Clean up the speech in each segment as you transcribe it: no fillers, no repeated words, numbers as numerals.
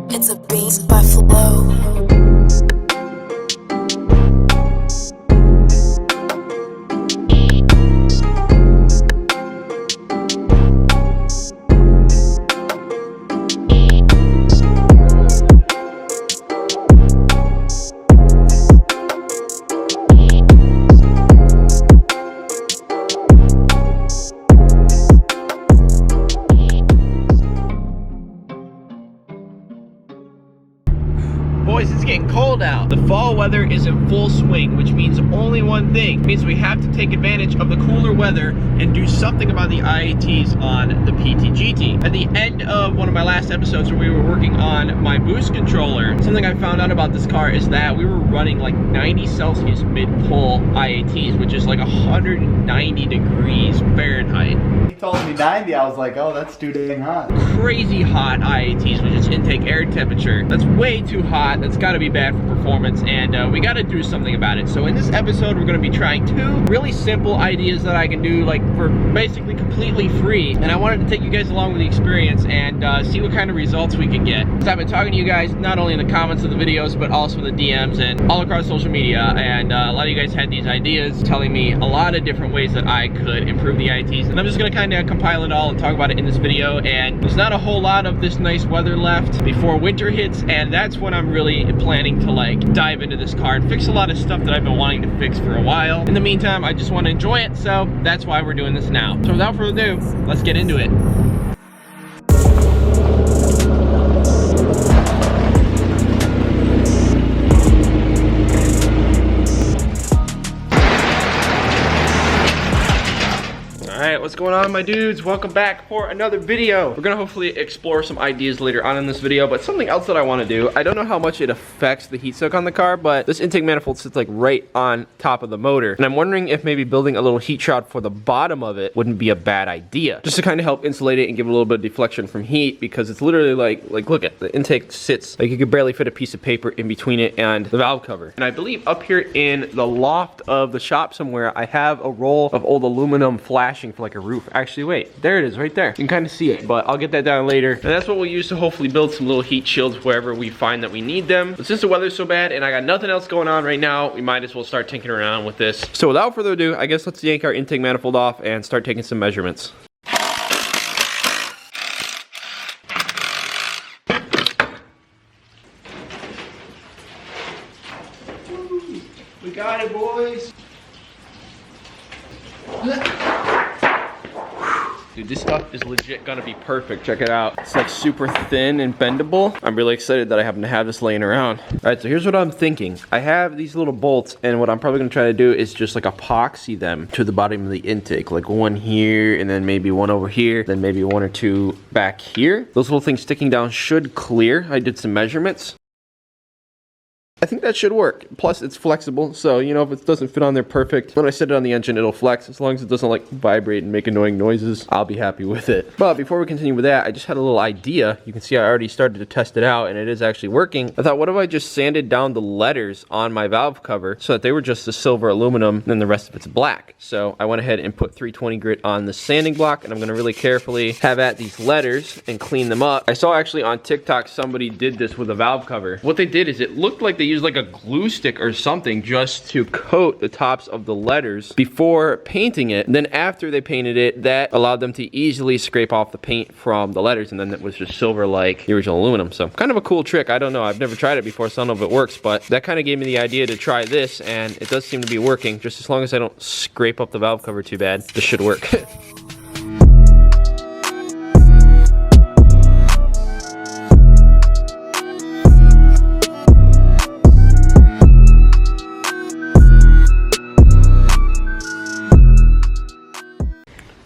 It's a beat by Flow. Boys, it's getting cold out. The fall weather is in full swing, which means only one thing. It means we have to take advantage of the cooler weather and do something about the IATs on the PTGT. At the end of one of my last episodes where we were working on my boost controller, something I found out about this car is that we were running like 90 Celsius mid-pull IATs, which is like 190 degrees Fahrenheit. He told me 90, I was like, oh, that's too dang hot. Crazy hot IATs, which is intake air temperature. That's way too hot. That's got to be bad for performance, and we got to do something about it. So in this episode, we're going to be trying two really simple ideas that I can do like for basically completely free. And I wanted to take you guys along with the experience and see what kind of results we can get. So I've been talking to you guys not only in the comments of the videos, but also in the DMs and all across social media. And a lot of you guys had these ideas telling me a lot of different ways that I could improve the IATs. And I'm just going to kind of compile it all and talk about it in this video. And there's not a whole lot of this nice weather left before winter hits, and that's when I'm really planning to like dive into this car and fix a lot of stuff that I've been wanting to fix for a while. In the meantime, I just want to enjoy it, so that's why we're doing this now. So without further ado, let's get into it. Alright, what's going on, my dudes? Welcome back for another video. We're gonna hopefully explore some ideas later on in this video, but something else that I want to do, I don't know how much it affects the heat soak on the car, but this intake manifold sits like right on top of the motor, and I'm wondering if maybe building a little heat shroud for the bottom of it wouldn't be a bad idea, just to kind of help insulate it and give it a little bit of deflection from heat, because it's literally like look at the intake sits like you could barely fit a piece of paper in between it and the valve cover. And I believe up here in the loft of the shop somewhere, I have a roll of old aluminum flashing for like a roof. Actually, wait, there it is right there. You can kind of see it, but I'll get that down later. And that's what we'll use to hopefully build some little heat shields wherever we find that we need them. But since the weather's so bad and I got nothing else going on right now, we might as well start tinkering around with this. So without further ado, I guess let's yank our intake manifold off and start taking some measurements. We got it, boys. Dude, this stuff is legit gonna be perfect. Check it out. It's like super thin and bendable. I'm really excited that I happen to have this laying around. All right, so here's what I'm thinking. I have these little bolts, and what I'm probably gonna try to do is just like epoxy them to the bottom of the intake. Like one here, and then maybe one over here, then maybe one or two back here. Those little things sticking down should clear. I did some measurements. I think that should work. Plus, it's flexible, so, you know, if it doesn't fit on there perfect, when I set it on the engine, it'll flex. As long as it doesn't, like, vibrate and make annoying noises, I'll be happy with it. But before we continue with that, I just had a little idea. You can see I already started to test it out, and it is actually working. I thought, what if I just sanded down the letters on my valve cover so that they were just the silver aluminum, and then the rest of it's black? So I went ahead and put 320 grit on the sanding block, and I'm going to really carefully have at these letters and clean them up. I saw actually on TikTok somebody did this with a valve cover. What they did is it looked like they used like a glue stick or something just to coat the tops of the letters before painting it. And then after they painted it, that allowed them to easily scrape off the paint from the letters, and then it was just silver like the original aluminum. So kind of a cool trick. I don't know, I've never tried it before, so I don't know if it works, but that kind of gave me the idea to try this, and it does seem to be working. Just as long as I don't scrape up the valve cover too bad, this should work.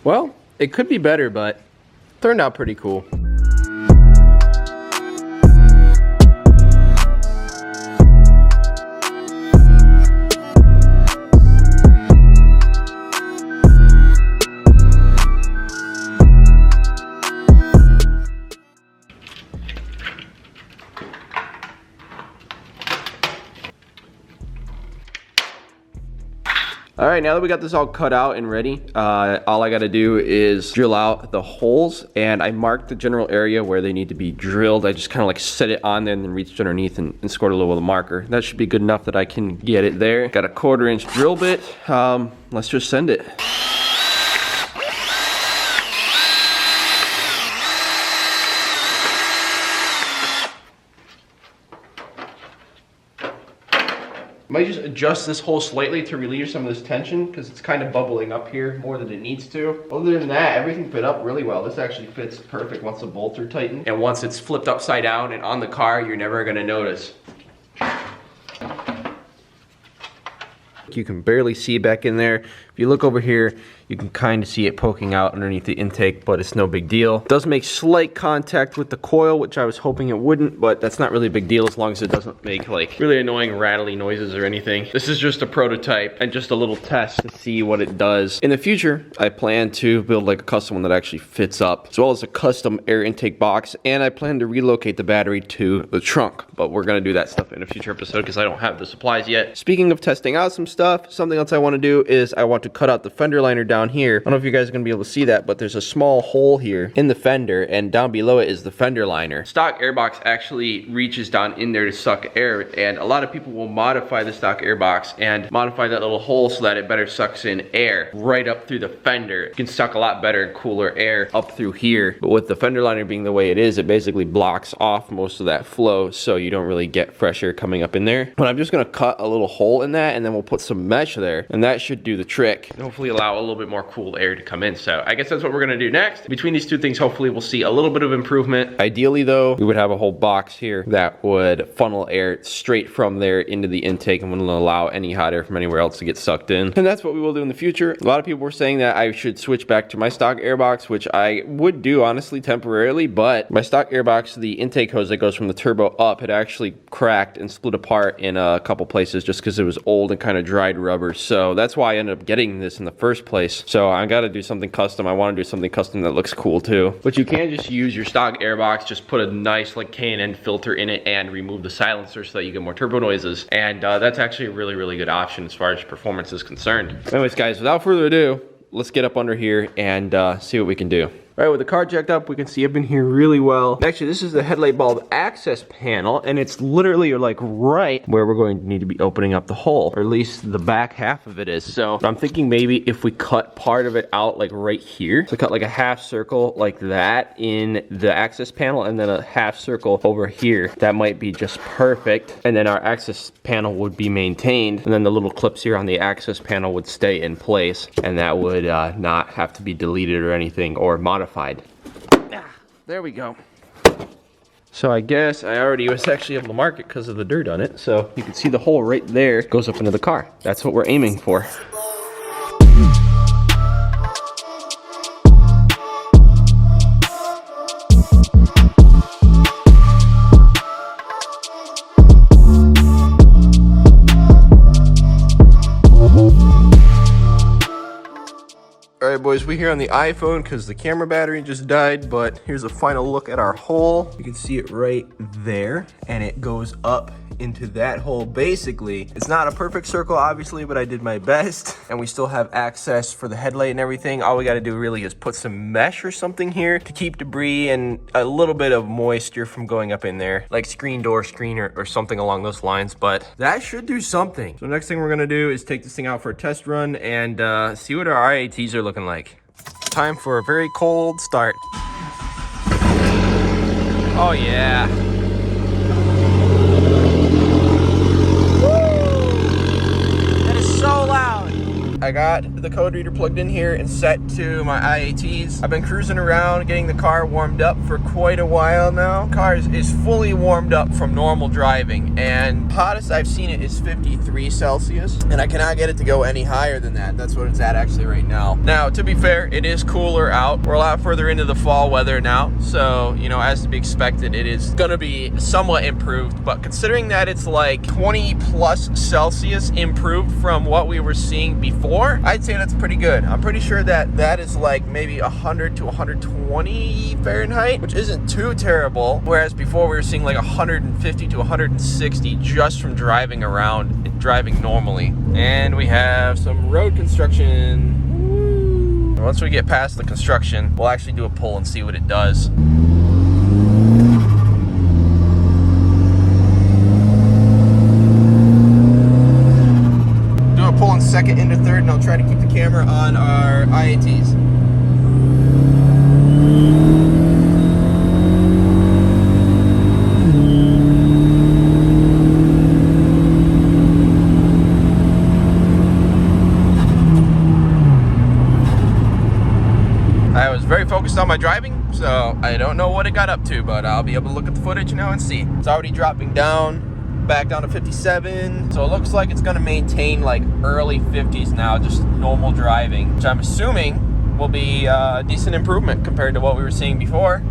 Well, it could be better, but turned out pretty cool. All right, now that we got this all cut out and ready, all I gotta do is drill out the holes, and I marked the general area where they need to be drilled. I just kind of like set it on there and then reached underneath and scored a little with a marker. That should be good enough that I can get it there. Got a 1/4 inch drill bit. Let's just send it. Might just adjust this hole slightly to relieve some of this tension because it's kind of bubbling up here more than it needs to. Other than that, everything fit up really well. This actually fits perfect once the bolts are tightened. And once it's flipped upside down and on the car, you're never gonna notice. You can barely see back in there. If you look over here, you can kind of see it poking out underneath the intake, but it's no big deal. It does make slight contact with the coil, which I was hoping it wouldn't, but that's not really a big deal as long as it doesn't make like really annoying rattly noises or anything. This is just a prototype and just a little test to see what it does. In the future, I plan to build like a custom one that actually fits up, as well as a custom air intake box, and I plan to relocate the battery to the trunk, but we're gonna do that stuff in a future episode because I don't have the supplies yet. Speaking of testing out some stuff, something else I want to do is I want to cut out the fender liner down here. I don't know if you guys are going to be able to see that, but there's a small hole here in the fender, and down below it is the fender liner. Stock airbox actually reaches down in there to suck air, and a lot of people will modify the stock airbox and modify that little hole so that it better sucks in air right up through the fender. It can suck a lot better and cooler air up through here, but with the fender liner being the way it is, it basically blocks off most of that flow, so you don't really get fresh air coming up in there. But I'm just going to cut a little hole in that, and then we'll put some mesh there, and that should do the trick and hopefully allow a little bit more cool air to come in. So I guess that's what we're gonna do next. Between these two things, hopefully we'll see a little bit of improvement. Ideally though, we would have a whole box here that would funnel air straight from there into the intake and wouldn't allow any hot air from anywhere else to get sucked in. And that's what we will do in the future. A lot of people were saying that I should switch back to my stock airbox, which I would do honestly temporarily, but my stock airbox, the intake hose that goes from the turbo up, had actually cracked and split apart in a couple places just because it was old and kind of dried rubber. So that's why I ended up getting this in the first place. So I got to do something custom. I want to do something custom that looks cool too. But you can just use your stock airbox, just put a nice like K&N filter in it and remove the silencer so that you get more turbo noises. And that's actually a really, really good option as far as performance is concerned. Anyways, guys, without further ado, let's get up under here and see what we can do. All right, with the car jacked up, we can see up in here really well. Actually, this is the headlight bulb access panel, and it's literally like right where we're going to need to be opening up the hole, or at least the back half of it is. So I'm thinking maybe if we cut part of it out like right here, so cut like a half circle like that in the access panel, and then a half circle over here. That might be just perfect. And then our access panel would be maintained, and then the little clips here on the access panel would stay in place, and that would not have to be deleted or anything or modified. There we go. So I guess I already was actually able to mark it because of the dirt on it. So you can see the hole right there goes up into the car. That's what we're aiming for. Alright boys, we're here on the iPhone because the camera battery just died, but here's a final look at our hole. You can see it right there, and it goes up into that hole basically. It's not a perfect circle obviously, but I did my best. And we still have access for the headlight and everything. All we got to do really is put some mesh or something here to keep debris and a little bit of moisture from going up in there, like screen door screen or something along those lines, but that should do something. So next thing we're gonna do is take this thing out for a test run and see what our IATs are looking like. Time for a very cold start. Oh yeah. I got the code reader plugged in here and set to my IATs. I've been cruising around getting the car warmed up for quite a while now. The car is fully warmed up from normal driving, and hottest I've seen it is 53 Celsius, and I cannot get it to go any higher than that. That's what it's at actually right now. Now, to be fair, it is cooler out. We're a lot further into the fall weather now, so, you know, as to be expected, it is gonna be somewhat improved, but considering that it's like 20 plus Celsius improved from what we were seeing before, before, I'd say that's pretty good. I'm pretty sure that that is like maybe 100 to 120 Fahrenheit, which isn't too terrible. Whereas before we were seeing like 150 to 160 just from driving around and driving normally. And we have some road construction. Woo. Once we get past the construction, we'll actually do a pull and see what it does. Pulling second into third, and I'll try to keep the camera on our IATs. I was very focused on my driving, so I don't know what it got up to, but I'll be able to look at the footage now and see. It's already dropping down. Back down to 57, so it looks like it's going to maintain like early 50s now, just normal driving, which I'm assuming will be a decent improvement compared to what we were seeing before.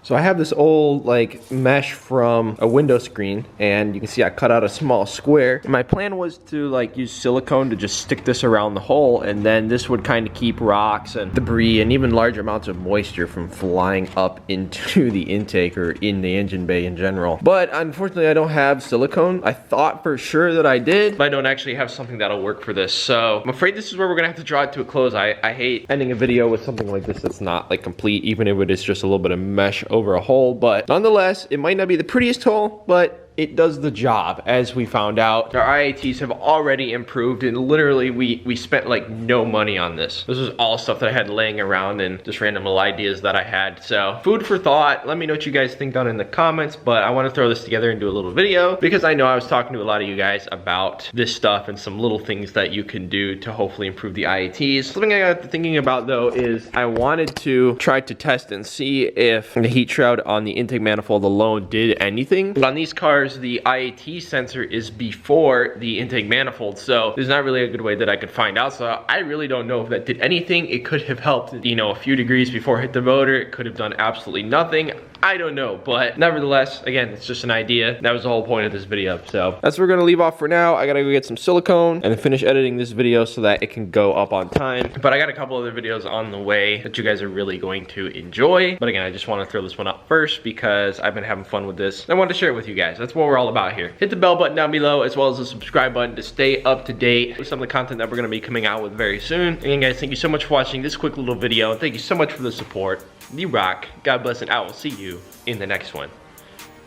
So I have this old like mesh from a window screen, and you can see I cut out a small square. And my plan was to like use silicone to just stick this around the hole, and then this would kind of keep rocks and debris and even large amounts of moisture from flying up into the intake or in the engine bay in general. But unfortunately I don't have silicone. I thought for sure that I did, but I don't actually have something that'll work for this. So I'm afraid this is where we're gonna have to draw it to a close. I hate ending a video with something like this that's not like complete, even if it is just a little bit of mesh over a hole. But nonetheless, it might not be the prettiest hole, but it does the job, as we found out. Our IATs have already improved, and literally we spent like no money on this. This was all stuff that I had laying around and just random little ideas that I had. So food for thought. Let me know what you guys think down in the comments, but I want to throw this together and do a little video because I know I was talking to a lot of you guys about this stuff and some little things that you can do to hopefully improve the IATs. Something I got thinking about though is I wanted to try to test and see if the heat shroud on the intake manifold alone did anything. But on these cars, the IAT sensor is before the intake manifold, so there's not really a good way that I could find out. So I really don't know if that did anything. It could have helped, you know, a few degrees before it hit the motor. It could have done absolutely nothing. I don't know, but nevertheless, again, it's just an idea. That was the whole point of this video. So that's what we're gonna leave off for now. I gotta go get some silicone and finish editing this video so that it can go up on time. But I got a couple other videos on the way that you guys are really going to enjoy. But again, I just want to throw this one up first because I've been having fun with this. I wanted to share it with you guys. That's what we're all about here. Hit the bell button down below as well as the subscribe button to stay up to date with some of the content that we're gonna be coming out with very soon. Again, guys, thank you so much for watching this quick little video. And thank you so much for the support. You rock. God bless, and I will see you in the next one.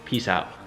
Peace out.